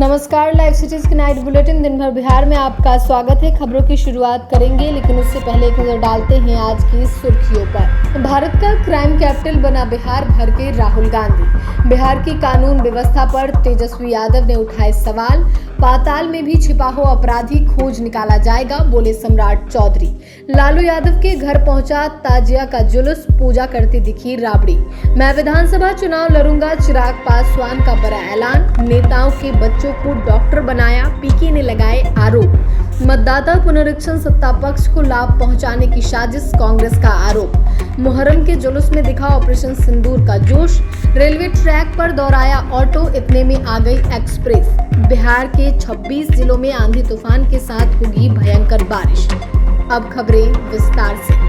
नमस्कार, live cities के night bulletin दिन भर बिहार में आपका स्वागत है। खबरों की शुरुआत करेंगे, लेकिन उससे पहले एक नजर डालते हैं आज की सुर्खियों पर। भारत का क्राइम कैपिटल बना बिहार, भर के राहुल गांधी। बिहार की कानून व्यवस्था पर तेजस्वी यादव ने उठाए सवाल। पाताल में भी छिपा हो अपराधी, खोज निकाला जाएगा, बोले सम्राट चौधरी। लालू यादव के घर पहुंचा ताजिया का जुलूस, पूजा करती दिखी राबड़ी। मैं विधानसभा चुनाव लड़ूंगा, चिराग पासवान का बड़ा ऐलान। नेताओं के बच्चों को डॉक्टर बनाया, पीके ने लगाए आरोप। मतदाता पुनरीक्षण सत्ता पक्ष को लाभ पहुंचाने की साजिश, कांग्रेस का आरोप। मुहर्रम के जुलूस में दिखा ऑपरेशन सिंदूर का जोश। रेलवे ट्रैक पर दौड़ाया ऑटो, इतने में आ गई एक्सप्रेस। बिहार के 26 जिलों में आंधी तूफान के साथ होगी भयंकर बारिश। अब खबरें विस्तार से।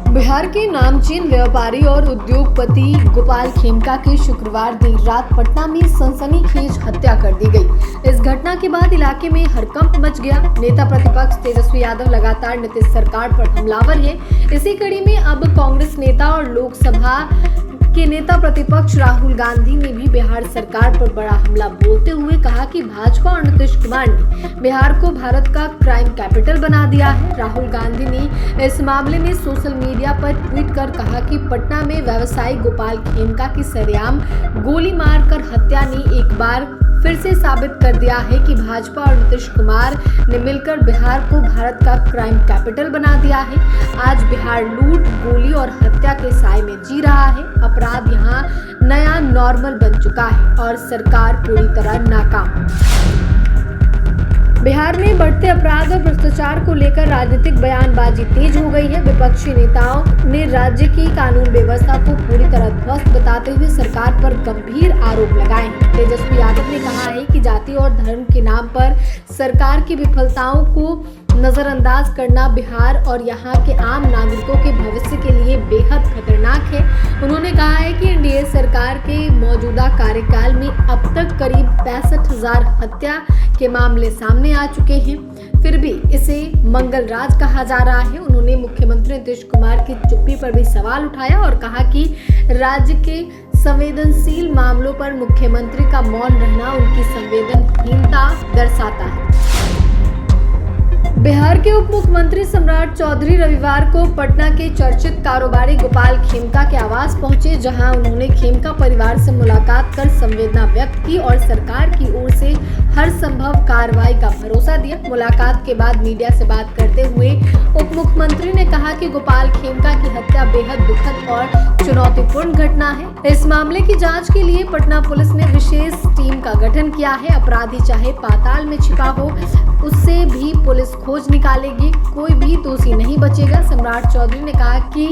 बिहार के नामचीन व्यापारी और उद्योगपति गोपाल खेमका की शुक्रवार देर रात पटना में सनसनीखेज हत्या कर दी गई। इस घटना के बाद इलाके में हड़कंप मच गया। नेता प्रतिपक्ष तेजस्वी यादव लगातार नीतीश सरकार पर हमलावर है। इसी कड़ी में अब कांग्रेस नेता और लोकसभा के नेता प्रतिपक्ष राहुल गांधी ने भी बिहार सरकार पर बड़ा हमला बोलते हुए कहा कि भाजपा और नीतीश कुमार ने बिहार को भारत का क्राइम कैपिटल बना दिया है। राहुल गांधी ने इस मामले में सोशल मीडिया पर ट्वीट कर कहा कि पटना में व्यवसायी गोपाल खेमका की सरेआम गोली मारकर हत्या ने एक बार फिर से साबित कर दिया है कि भाजपा और नीतीश कुमार ने मिलकर बिहार को भारत का क्राइम कैपिटल बना दिया है। आज बिहार लूट, गोली और हत्या के साए में जी रहा है। अपराध यहाँ नया नॉर्मल बन चुका है और सरकार पूरी तरह नाकाम। बिहार में बढ़ते अपराध और भ्रष्टाचार को लेकर राजनीतिक बयानबाजी तेज हो गई है। विपक्षी नेताओं ने राज्य की कानून व्यवस्था को पूरी तरह ध्वस्त बताते हुए सरकार पर गंभीर आरोप लगाए हैं। तेजस्वी यादव ने कहा है कि जाति और धर्म के नाम पर सरकार की विफलताओं को नजरअंदाज करना बिहार और यहाँ के आम नागरिकों के भविष्य के लिए बेहद खतरनाक है। उन्होंने कहा है कि एनडीए सरकार के मौजूदा कार्यकाल में अब तक करीब 65,000 हत्या के मामले सामने आ चुके हैं, फिर भी इसे मंगल राज कहा जा रहा है। उन्होंने मुख्यमंत्री नीतीश कुमार की चुप्पी पर भी सवाल उठाया और कहा कि राज्य के संवेदनशील मामलों पर मुख्यमंत्री का मौन रहना उनकी संवेदनहीनता दर्शाता है। बिहार के उप मुख्यमंत्री सम्राट चौधरी रविवार को पटना के चर्चित कारोबारी गोपाल खेमका के आवास पहुंचे, जहां उन्होंने खेमका परिवार से मुलाकात कर संवेदना व्यक्त की और सरकार की ओर से हर संभव कार्रवाई का भरोसा दिया। मुलाकात के बाद मीडिया से बात करते हुए उप मुख्यमंत्री ने कहा कि गोपाल खेमका की हत्या बेहद दुखद और चुनौतीपूर्ण घटना है। इस मामले की जांच के लिए पटना पुलिस ने विशेष टीम का गठन किया है। अपराधी चाहे पाताल में छिपा हो, उससे भी पुलिस खोज निकालेगी, कोई भी दोषी नहीं बचेगा। सम्राट चौधरी ने कहा कि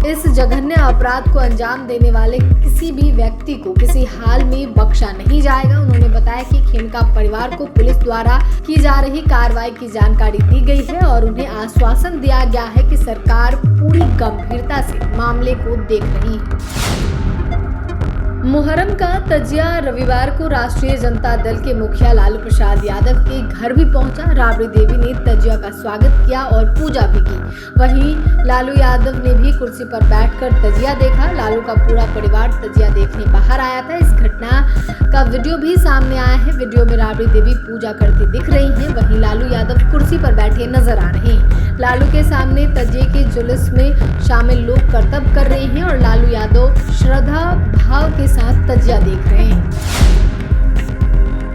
इस जघन्य अपराध को अंजाम देने वाले किसी भी व्यक्ति को किसी हाल में बख्शा नहीं जाएगा। उन्होंने बताया कि खेमका परिवार को पुलिस द्वारा की जा रही कार्रवाई की जानकारी दी गई है और उन्हें आश्वासन दिया गया है कि सरकार पूरी गंभीरता से मामले को देख रही है। मुहर्रम का तजिया रविवार को राष्ट्रीय जनता दल के मुखिया लालू प्रसाद यादव के घर भी पहुंचा। राबड़ी देवी ने तजिया का स्वागत किया और पूजा भी की। वहीं लालू यादव ने भी कुर्सी पर बैठकर तजिया देखा। लालू का पूरा परिवार तजिया देखने बाहर आया था। इस घटना का वीडियो भी सामने आया है। वीडियो में राबड़ी देवी पूजा करती दिख रही हैं, वहीं लालू यादव कुर्सी पर बैठे नजर आ रहे हैं। लालू के सामने तजिए के जुलूस में शामिल लोग करतब कर रहे हैं और लालू यादव श्रद्धा भाव के साथ तजिया देख रहे हैं।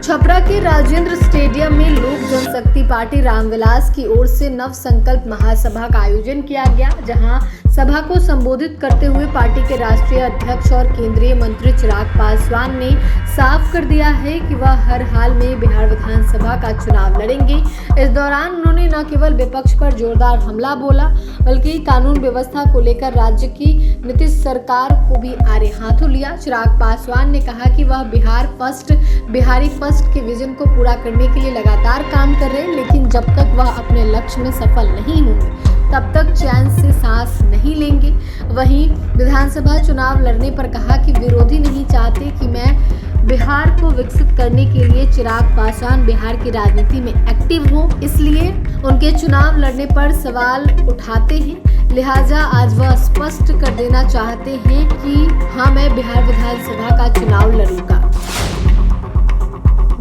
छपरा के राजेंद्र स्टेडियम में लोक जनशक्ति पार्टी रामविलास की ओर से नव संकल्प महासभा का आयोजन किया गया, जहां सभा को संबोधित करते हुए पार्टी के राष्ट्रीय अध्यक्ष और केंद्रीय मंत्री चिराग पासवान ने साफ कर दिया है कि वह हर हाल में बिहार विधानसभा का चुनाव लड़ेंगे। इस दौरान उन्होंने न केवल विपक्ष पर जोरदार हमला बोला, बल्कि कानून व्यवस्था को लेकर राज्य की नीतीश सरकार को भी आड़े हाथों लिया। चिराग पासवान ने कहा कि वह बिहारी फर्स्ट के विजन को पूरा करने के लिए लगातार काम कर रहे हैं, लेकिन जब तक वह अपने लक्ष्य में सफल नहीं होंगे तब तक चैन से सांस नहीं लेंगे। वहीं विधानसभा चुनाव लड़ने पर कहा कि विरोधी नहीं चाहते कि मैं बिहार को विकसित करने के लिए चिराग पासवान बिहार की राजनीति में एक्टिव हो, इसलिए उनके चुनाव लड़ने पर सवाल उठाते हैं। लिहाजा आज वह स्पष्ट कर देना चाहते हैं कि हाँ, मैं बिहार विधानसभा का चुनाव लड़ूंगा।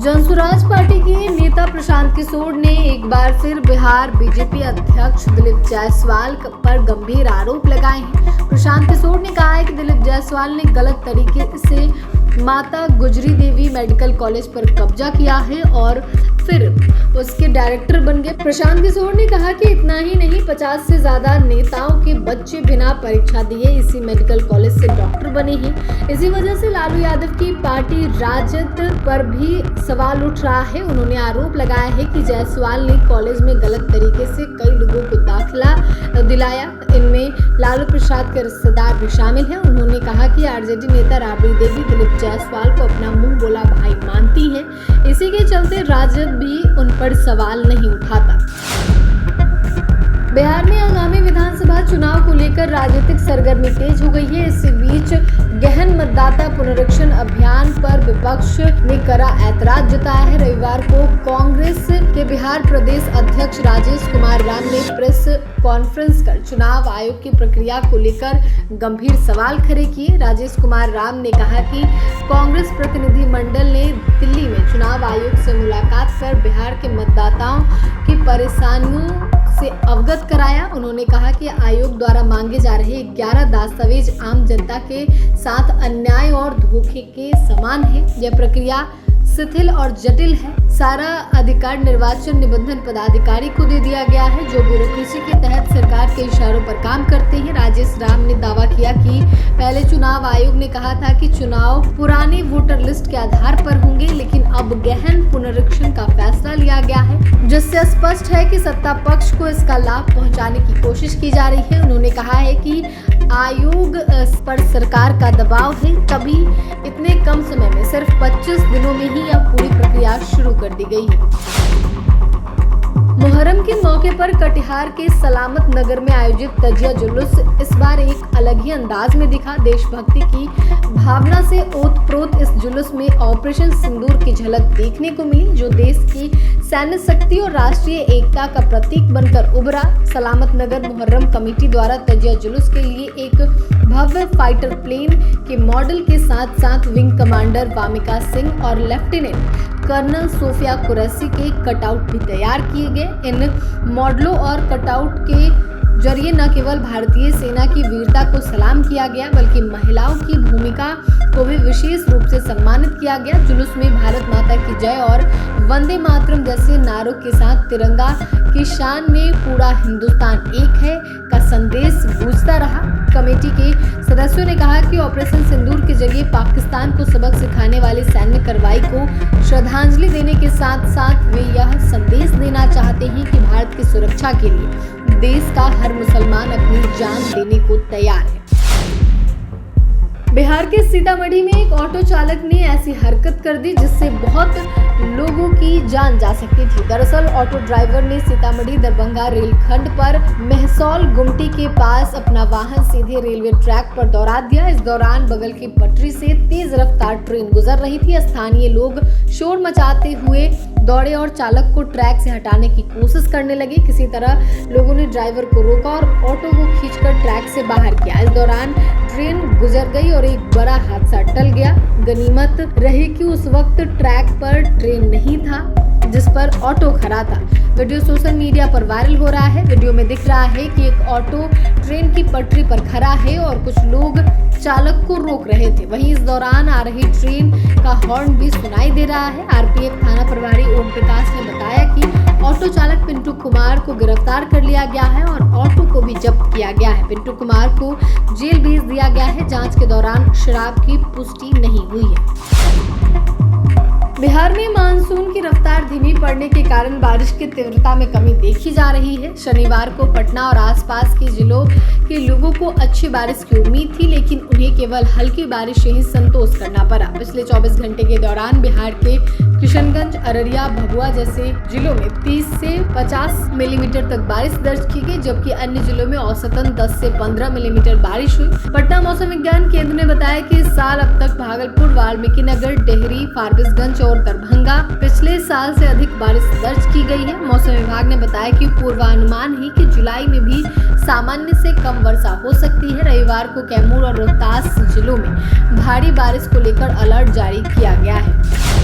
जनसुराज पार्टी के नेता प्रशांत किशोर ने एक बार फिर बिहार बीजेपी अध्यक्ष दिलीप जायसवाल पर गंभीर आरोप लगाए हैं। प्रशांत किशोर ने कहा है कि दिलीप जायसवाल ने गलत तरीके से माता गुजरी देवी मेडिकल कॉलेज पर कब्जा किया है और फिर उसके डायरेक्टर बन गए। प्रशांत किशोर ने कहा कि इतना ही नहीं, 50 से ज्यादा नेताओं के बच्चे बिना परीक्षा दिए इसी मेडिकल कॉलेज से डॉक्टर बने हैं। इसी वजह से लालू यादव की पार्टी राजद पर भी सवाल उठ रहा है। उन्होंने आरोप लगाया है कि जायसवाल ने कॉलेज में गलत तरीके से कई लोगों को दाखिला दिलाया, इनमें लालू प्रसाद के रिश्तेदार भी शामिल हैं। उन्होंने कहा कि आरजेडी नेता राबड़ी देवी दिलीप जायसवाल को अपना मुंह बोला भाई मानती हैं, इसी के चलते राजद भी उन पर सवाल नहीं उठाता। बिहार में आगामी विधानसभा चुनाव को लेकर राजनीतिक सरगर्मी तेज हो गई है। इसी बीच गहन मतदाता पुनरीक्षण अभियान पर विपक्ष ने कड़ा ऐतराज जताया है। रविवार को कांग्रेस के बिहार प्रदेश अध्यक्ष राजेश कुमार राम ने प्रेस कॉन्फ्रेंस कर चुनाव आयोग की प्रक्रिया को लेकर गंभीर सवाल खड़े किए। राजेश कुमार राम ने कहा कि कांग्रेस प्रतिनिधि मंडल ने दिल्ली में चुनाव आयोग से मुलाकात कर बिहार के मतदाताओं की परेशानियों से अवगत कराया। उन्होंने कहा कि आयोग द्वारा मांगे जा रहे 11 दस्तावेज आम जनता के साथ अन्याय और धोखे के समान है। यह प्रक्रिया शिथिल और जटिल है। सारा अधिकार निर्वाचन निबंधन पदाधिकारी को दे दिया गया है, जो ब्यूरोक्रेसी के तहत सरकार के इशारों पर काम करते हैं। राजेश राम ने दावा किया कि पहले चुनाव आयोग ने कहा था कि चुनाव पुरानी वोटर लिस्ट के आधार पर होंगे, लेकिन अब गहन पुनरीक्षण का फैसला लिया गया है, जिससे स्पष्ट है कि सत्ता पक्ष को इसका लाभ पहुंचाने की कोशिश की जा रही है। उन्होंने कहा है कि आयोग पर सरकार का दबाव है, तभी इतने कम समय में सिर्फ 25 दिनों में ही यह पूरी प्रक्रिया शुरू कर दी गई है। मुहर्रम के मौके पर कटिहार के सलामत नगर में आयोजित तजिया जुलूस इस बार एक अलग ही अंदाज में दिखा। देशभक्ति की भावना से ओतप्रोत इस जुलूस में ऑपरेशन सिंदूर की झलक देखने को मिली, जो देश की सैन्य शक्ति और राष्ट्रीय एकता का प्रतीक बनकर उभरा। सलामत नगर मुहर्रम कमेटी द्वारा तजिया जुलूस के लिए एक भव्य फाइटर प्लेन के मॉडल के साथ साथ विंग कमांडर वामिका सिंह और लेफ्टिनेंट कर्नल सोफिया कुरैशी के कटआउट भी तैयार किए गए। इन मॉडलों और कटआउट के जरिए न केवल भारतीय सेना की वीरता को सलाम किया गया, बल्कि महिलाओं की भूमिका को भी विशेष रूप से सम्मानित किया गया। जुलूस में भारत माता की जय और वंदे मातरम जैसे नारों के साथ तिरंगा की शान में पूरा हिंदुस्तान एक है का संदेश गूंजता रहा। कमेटी के सदस्यों ने कहा कि ऑपरेशन सिंदूर के जरिए पाकिस्तान को सबक सिखाने वाली सैन्य कार्रवाई को श्रद्धांजलि देने के साथ साथ वे यह संदेश देना चाहते हैं कि भारत की सुरक्षा के लिए देश का हर मुसलमान अपनी जान देने को तैयार है। बिहार के सीतामढ़ी में एक ऑटो चालक ने ऐसी हरकत कर दी जिससे बहुत लोगों की जान जा सकती थी। दरअसल ऑटो ड्राइवर ने सीतामढ़ी दरभंगा रेलखंड पर मेहसौल गुमटी के पास अपना वाहन सीधे रेलवे ट्रैक पर दौड़ा दिया। इस दौरान बगल की पटरी से तेज रफ्तार ट्रेन गुजर रही थी। स्थानीय लोग शोर मचाते हुए दौड़े और चालक को ट्रैक से हटाने की कोशिश करने लगे। किसी तरह लोगों ने ड्राइवर को रोका और ऑटो को खींचकर ट्रैक से बाहर किया। इस दौरान ट्रेन गुजर गई और एक बड़ा हादसा टल गया। गनीमत रही कि उस वक्त ट्रैक पर ट्रेन नहीं था जिस पर ऑटो खड़ा था। वीडियो सोशल मीडिया पर वायरल हो रहा है। वीडियो में दिख रहा है कि एक ऑटो ट्रेन की पटरी पर खड़ा है और कुछ लोग चालक को रोक रहे थे। वहीं इस दौरान आ रही ट्रेन का हॉर्न भी सुनाई दे रहा है। आरपीएफ थाना प्रभारी ओम प्रकाश ने बताया कि ऑटो चालक पिंटू कुमार को गिरफ्तार कर लिया गया है और ऑटो को भी जब्त किया गया है। पिंटू कुमार को जेल भेज दिया गया है। जांच के दौरान शराब की पुष्टि नहीं हुई है। बिहार में मानसून की रफ्तार धीमी पड़ने के कारण बारिश की तीव्रता में कमी देखी जा रही है। शनिवार को पटना और आसपास के जिलों के लोगों को अच्छी बारिश की उम्मीद थी, लेकिन उन्हें केवल हल्की बारिश से ही संतोष करना पड़ा। पिछले 24 घंटे के दौरान बिहार के किशनगंज, अररिया, भभुआ जैसे जिलों में 30 से 50 मिलीमीटर तक बारिश दर्ज की गई, जबकि अन्य जिलों में औसतन 10 से 15 मिलीमीटर बारिश हुई। पटना मौसम विज्ञान केंद्र ने बताया कि इस साल अब तक भागलपुर, वाल्मीकिनगर, डेहरी, फारबिसगंज और दरभंगा पिछले साल से अधिक बारिश दर्ज की गई है। मौसम विभाग ने बताया कि पूर्वानुमान है कि जुलाई में भी सामान्य से कम वर्षा हो सकती है। रविवार को कैमूर और रोहतास जिलों में भारी बारिश को लेकर अलर्ट जारी किया गया है।